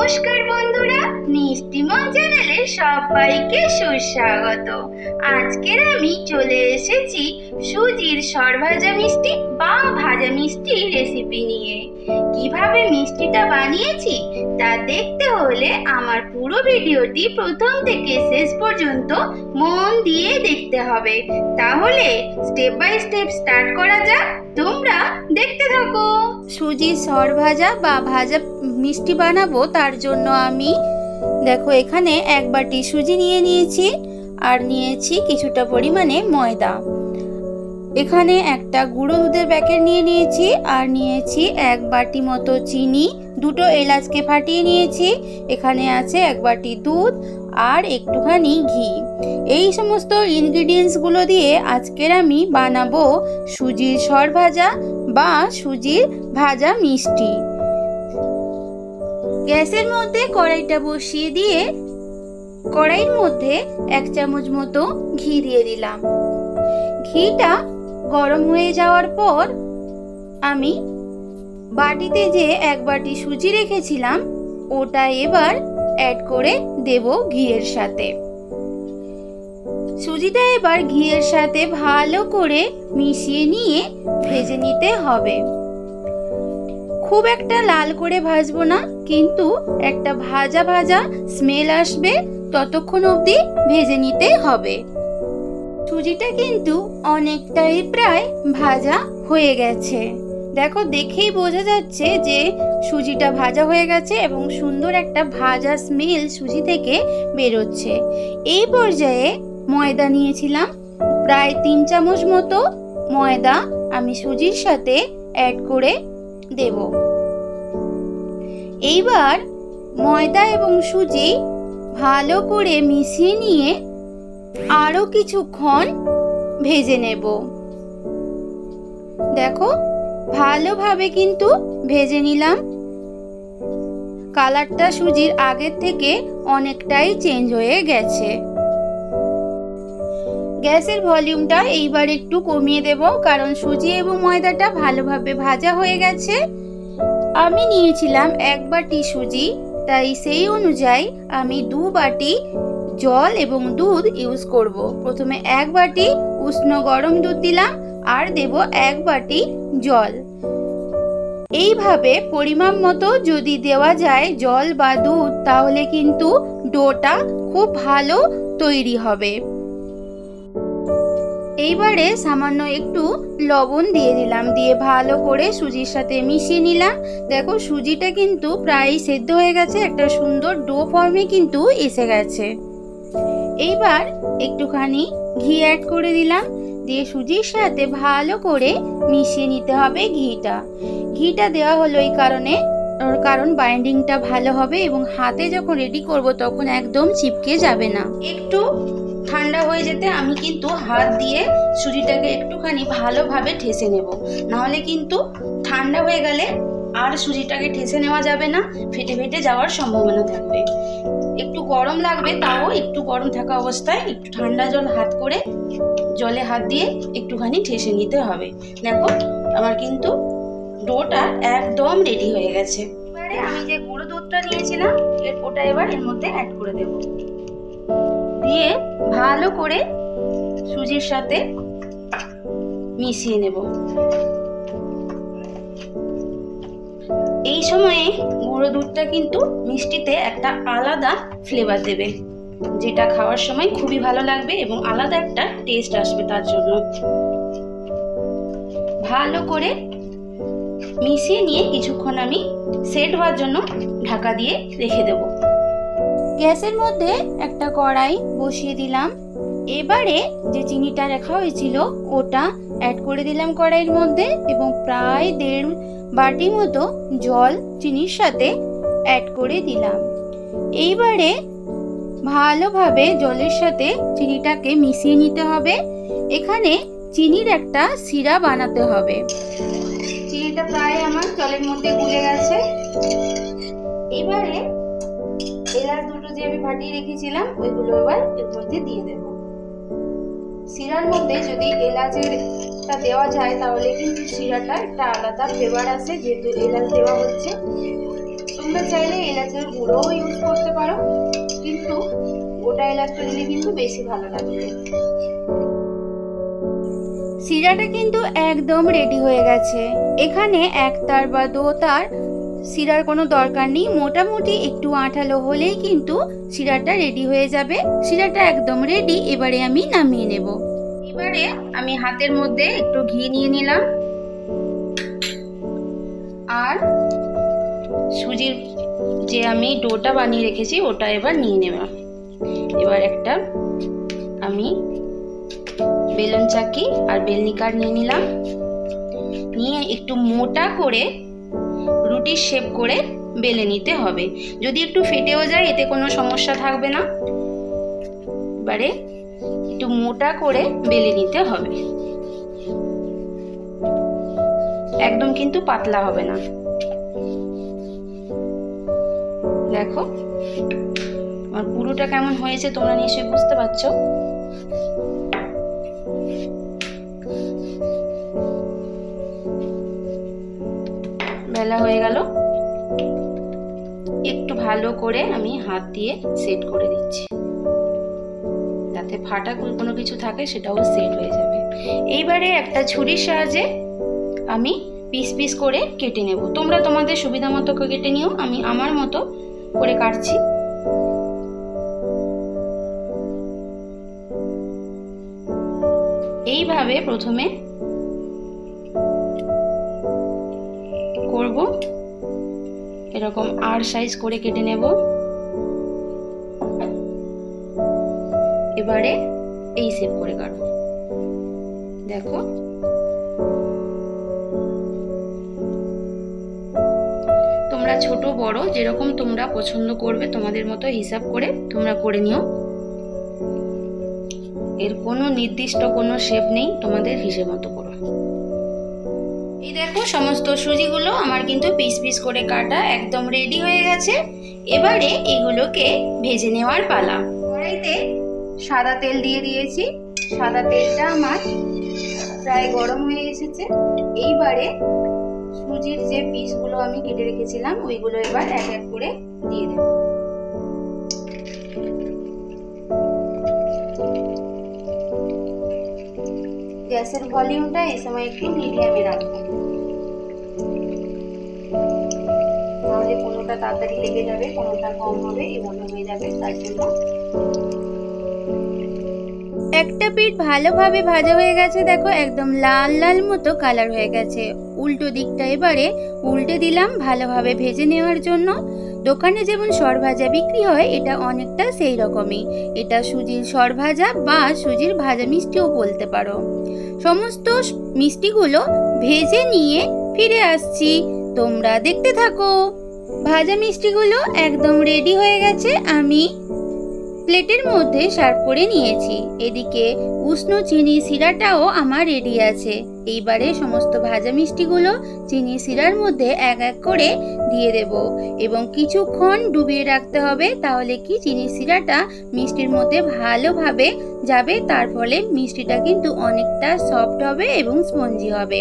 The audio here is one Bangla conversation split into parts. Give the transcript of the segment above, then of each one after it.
নমস্কার বন্ধুরা, মিষ্টিমন চ্যানেলে সবাইকে সুস্বাগত। আজকের আমি চলে এসেছি সুজির সরভাজা মিষ্টি বা ভাজা মিষ্টি রেসিপি নিয়ে। কিভাবে মিষ্টিটা বানিয়েছি তা দেখতে হলে আমার পুরো ভিডিওটি প্রথম থেকে শেষ পর্যন্ত মন দিয়ে দেখতে হবে। তাহলে স্টেপ বাই স্টেপ স্টার্ট করা যাক, তোমরা দেখতে থাকো। সুজির সরভাজা বা ভাজা মিষ্টি বানাবো, তার জন্য আমি দেখো এখানে এক বাটি সুজি নিয়ে নিয়েছি আর নিয়েছি কিছুটা পরিমাণে ময়দা। এখানে একটা গুঁড়ো দুধের প্যাকেট নিয়ে নিয়েছি আর নিয়েছি এক বাটি মতো চিনি, দুটো এলাচকে ফাটিয়ে নিয়েছি। এখানে আছে এক বাটি দুধ আর একটুখানি ঘি। এই সমস্ত ইনগ্রিডিয়েন্টসগুলো দিয়ে আজকের আমি বানাবো সুজির সরভাজা বা সুজির ভাজা মিষ্টি। গ্যাসের মধ্যে কড়াইটা বসিয়ে দিয়ে কড়াইয়ের মধ্যে এক চামচ মতো ঘি দিয়ে দিলাম। ঘিটা গরম হয়ে যাওয়ার পর আমি বাটিতে যে এক বাটি সুজি রেখেছিলাম ওটা এবার অ্যাড করে দেব ঘিয়ের সাথে। সুজিটা এবার ঘিয়ের সাথে ভালো করে মিশিয়ে নিয়ে ভেজে নিতে হবে। খুব একটা লাল করে ভাজবো না, কিন্তু একটা ভাজা ভাজা স্মেল আসবে ততক্ষণ অবধি ভেজে নিতে হবে। সুজিটা কিন্তু অনেকটাই প্রায় ভাজা হয়ে গেছে। দেখো, দেখেই বোঝা যাচ্ছে যে সুজিটা ভাজা হয়ে গেছে এবং সুন্দর একটা ভাজা স্মেল সুজি থেকে বেরোচ্ছে। এই পর্যায়ে ময়দা নিয়েছিলাম প্রায় 3 চামচ মতো ময়দা আমি সুজির সাথে অ্যাড করে দেব। এইবার ময়দা এবং সুজি ভালো করে মিশিয়ে নিয়ে আরো কিছুক্ষণ ভেজে নেব। দেখো, ভালোভাবে কিন্তু ভেজে নিলাম। কালারটা সুজির আগের থেকে অনেকটাই চেঞ্জ হয়ে গেছে। গ্যাসের ভলিউমটা এইবার একটু কমিয়ে দেব, কারণ সুজি এবং ময়দাটা ভালোভাবে ভাজা হয়ে গেছে। আমি নিয়েছিলাম এক বাটি সুজি, তাই সেই অনুযায়ী আমি 2 বাটি জল এবং দুধ ইউজ করব। প্রথমে এক বাটি উষ্ণ গরম দুধ দিলাম আর দেব এক বাটি জল। এইভাবে পরিমাপ মতো যদি দেওয়া যায় জল বা দুধ, তাহলে কিন্তু ডোটা খুব ভালো তৈরি হবে। এইবারে সামান্য একটু লবণ দিয়ে দিলাম, দিয়ে ভালো করে সুজির সাথে মিশিয়ে নিলাম। দেখো, সুজিটা কিন্তু প্রায় সেদ্ধ হয়ে গেছে, একটা সুন্দর ডো ফর্মে কিন্তু এসে গেছে। এইবার একটুখানি ঘি অ্যাড করে দিলাম, দিয়ে সুজির সাথে ভালো করে মিশিয়ে নিতে হবে ঘিটা দেওয়া হলো এই কারণ বাইন্ডিংটা ভালো হবে এবং হাতে যখন রেডি করব তখন একদম চিপকে যাবে না। একটু ঠান্ডা হয়ে যেতে আমি কিন্তু হাত দিয়ে সুজিটাকে একটুখানি ভালোভাবে ঠেসে নেব, নাহলে কিন্তু ঠান্ডা হয়ে গেলে আর সুজিটাকে ঠেসে নেওয়া যাবে না, ফেটে ফেটে যাওয়ার সম্ভাবনা থাকবে। একটু গরম লাগবে, তাও একটু গরম থাকা অবস্থায় একটু ঠান্ডা জলে হাত দিয়ে একটুখানি ঠেসে নিতে হবে। দেখো, আমার কিন্তু ডোটা একদম রেডি হয়ে গেছে। এবারে আমি যে গুঁড়ো দুধটা নিয়েছিলাম ওটা এবার এর মধ্যে অ্যাড করে দেব, দিয়ে ভালো করে সুজির সাথে মিশিয়ে নেব। এই সময়ে গুঁড়ো দুধটা কিন্তু মিষ্টিতে একটা আলাদা ফ্লেভার দেবে, যেটা খাওয়ার সময় খুবই ভালো লাগবে এবং আলাদা একটা টেস্ট আসবে। তার জন্য ভালো করে মিশিয়ে নিয়ে কিছুক্ষণ আমি সেট হওয়ার জন্য ঢাকা দিয়ে রেখে দেব। গ্যাসের মধ্যে একটা কড়াই বসিয়ে দিলাম। এবারে যে চিনিটা রাখা হয়েছিল ওটা অ্যাড করে দিলাম কড়াইয়ের মধ্যে এবং প্রায় 1.5 বাটি মতো জল চিনির সাথে অ্যাড করে দিলাম। এইবারে ভালোভাবে জলের সাথে চিনিটাকে মিশিয়ে নিতে হবে। এখানে চিনির একটা সিরা বানাতে হবে। চিনিটা প্রায় আমার জলের মধ্যে গুলে গেছে। এবারে এলাচ দুটো যে আমি ফাটিয়ে রেখেছিলাম ওইগুলো এবার এর মধ্যে দিয়ে দেব। সিরার মধ্যে যদি এলাচেরটা দেওয়া যায় তাহলে কিন্তু সিরাটা একটা আলাদা ফ্লেভার আসে, যেহেতু এলাচ দেওয়া হচ্ছে। তোমরা চাইলে এলাচের গুঁড়োও ইউজ করতে পারো, কিন্তু গোটা এলাচটা দিলে কিন্তু বেশি ভালো লাগবে। শিরাটা কিন্তু একদম রেডি হয়ে গেছে। এখানে এক তার বা দো তার শিরার কোনো দরকার নেই, মোটামুটি একটু আঠালো হলেই কিন্তু শিরাটা রেডি হয়ে যাবে। শিরাটা একদম রেডি। এবারে আমি নামিয়ে নেব। এবারে আমি হাতের মধ্যে একটু ঘি নিয়ে নিলাম আর সুজির যে আমি ডোটা বানিয়ে রেখেছি ওটা এবার নিয়ে নেব। এবার একটা আমি বেলুন চাকি আর বেলনি কাঠ নিয়ে নিলাম, নিয়ে একটু মোটা করে রুটির শেপ করে বেলে নিতে হবে। যদি একটু ফেটেও যায় এতে কোনো সমস্যা থাকবে না। এবারে একটু মোটা করে বেলে নিতে হবে, একদম কিন্তু পাতলা হবে না। দেখো আমার পুরোটা কেমন হয়েছে তোমরা নিশ্চয়ই বুঝতে পারছো। বেলা হয়ে গেল, একটু ভালো করে আমি হাত দিয়ে সেট করে দিচ্ছি, যাতে ফাটা কোনো কিছু থাকে সেটাও সেট হয়ে যাবে। এইবারে একটা ছুরির সাহায্যে আমি পিস পিস করে কেটে নেব। তোমরা তোমাদের সুবিধা মতো কেটে নিও, আমি আমার মতো করে কাটছি। এইভাবে প্রথমে করব, এরকম আর সাইজ করে কেটে নেব। এবারে এই শেপ করে কাটবো। দেখো তোমরা ছোট বড় যেরকম তোমরা পছন্দ করবে তোমাদের মতো হিসাব করে তোমরা করে নিও। এর কোনো নির্দিষ্ট কোনো শেপ নেই, তোমাদের হিসেব মতো করো। এই দেখো সমস্ত সুজিগুলো আমার কিন্তু পিস পিস করে কাটা একদম রেডি হয়ে গেছে। এবারে এগুলোকে ভেজে নেওয়ার পালা। কড়াইতে সাদা তেল দিয়ে দিয়েছি, সাদা তেলটা আমার প্রায় গরম হয়ে এসেছে। এইবারে সুজির যে পিসগুলো আমি কেটে রেখেছিলাম ওইগুলো এবার এক এক করে দিয়ে দেব। গ্যাসের ভলিউমটা এই সময় একটু মিডিয়ামে রাখবো, তাহলে কোনোটা তাড়াতাড়ি লেগে যাবে, কোনোটা কম হবে, এভাবে হয়ে যাবে। তার জন্য একটা পিঠ ভালোভাবে ভাজা হয়ে গেছে, দেখো একদম লাল লাল মতো কালার হয়ে গেছে। উল্টো দিকটা এবারে উল্টে দিলাম ভালোভাবে ভেজে নেওয়ার জন্য। দোকানে যেমন সরভাজা বিক্রি হয় এটা অনেকটা সেই রকমই। এটা সুজির সরভাজা বা সুজির ভাজা মিষ্টিও বলতে পারো। সমস্ত মিষ্টিগুলো ভেজে নিয়ে ফিরে আসছি, তোমরা দেখতে থাকো। ভাজা মিষ্টিগুলো একদম রেডি হয়ে গেছে, আমি প্লেটের মধ্যে সার্ভ করে নিয়েছি। এদিকে উষ্ণ চিনি শিরাটাও আমার রেডি আছে। এইবারে সমস্ত ভাজা মিষ্টিগুলো চিনি শিরার মধ্যে এক এক করে দিয়ে দেব এবং কিছুক্ষণ ডুবিয়ে রাখতে হবে, তাহলে কি চিনি শিরাটা মিষ্টির মধ্যে ভালোভাবে যাবে, তার ফলে মিষ্টিটা কিন্তু অনেকটা সফট হবে এবং স্পঞ্জি হবে।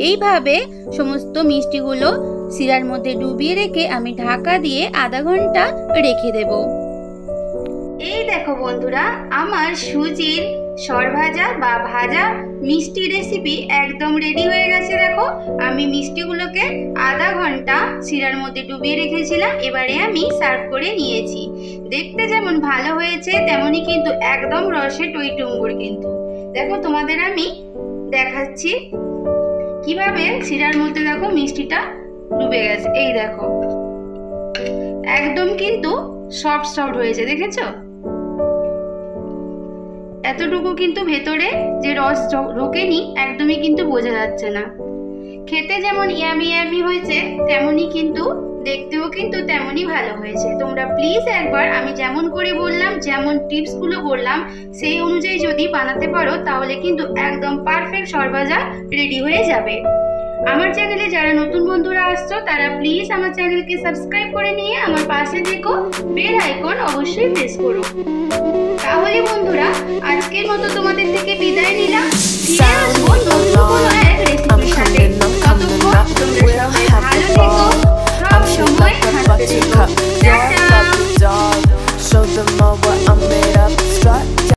এইভাবে সমস্ত মিষ্টিগুলো শিরার মধ্যে ডুবিয়ে রেখে আমি ঢাকা দিয়ে আধা ঘন্টা রেখে দেব। এই দেখো বন্ধুরা, আমার সুজির সরভাজা বা ভাজা মিষ্টি রেসিপি একদম রেডি হয়ে গেছে। দেখো আমি মিষ্টিগুলোকে আধা ঘন্টা শিরার মধ্যে ডুবিয়ে রেখেছিলাম, এবারে আমি সার্ভ করে নিয়েছি। দেখতে যেমন ভালো হয়েছে তেমনই কিন্তু একদম রসে টইটুম্বুর। কিন্তু দেখো তোমাদের আমি দেখাচ্ছি কিভাবে শিরার মধ্যে দেখো মিষ্টিটা ডুবে গেছে। এই দেখো একদম কিন্তু সফট সফট হয়েছে, দেখেছো? এতটুকু কিন্তু ভেতরে যে রস ঢোকেনি একদমই কিন্তু বোঝা যাচ্ছে না। খেতে যেমন ইয়ামি ইয়ামি হয়েছে তেমনই কিন্তু দেখতেও কিন্তু তেমনই ভালো হয়েছে। তোমরা প্লিজ একবার আমি যেমন করে বললাম, যেমন টিপসগুলো বললাম সেই অনুযায়ী যদি বানাতে পারো তাহলে কিন্তু একদম পারফেক্ট সরভাজা রেডি হয়ে যাবে। আমার চ্যানেলে যারা নতুন বন্ধুরা আসছো তারা প্লিজ আমার চ্যানেলকে সাবস্ক্রাইব করে নিয়ে আমার পাশে থেকো, বেল আইকন অবশ্যই প্রেস করো। তাহলে বন্ধুরা আজকের মতো তোমাদের থেকে বিদায় নিলাম। ফিরে আসবো নতুন কোনো এক রেসিপির সাথে। ততক্ষণ তোমরা সবাই ভালো থেকো, সব সময় টাটা।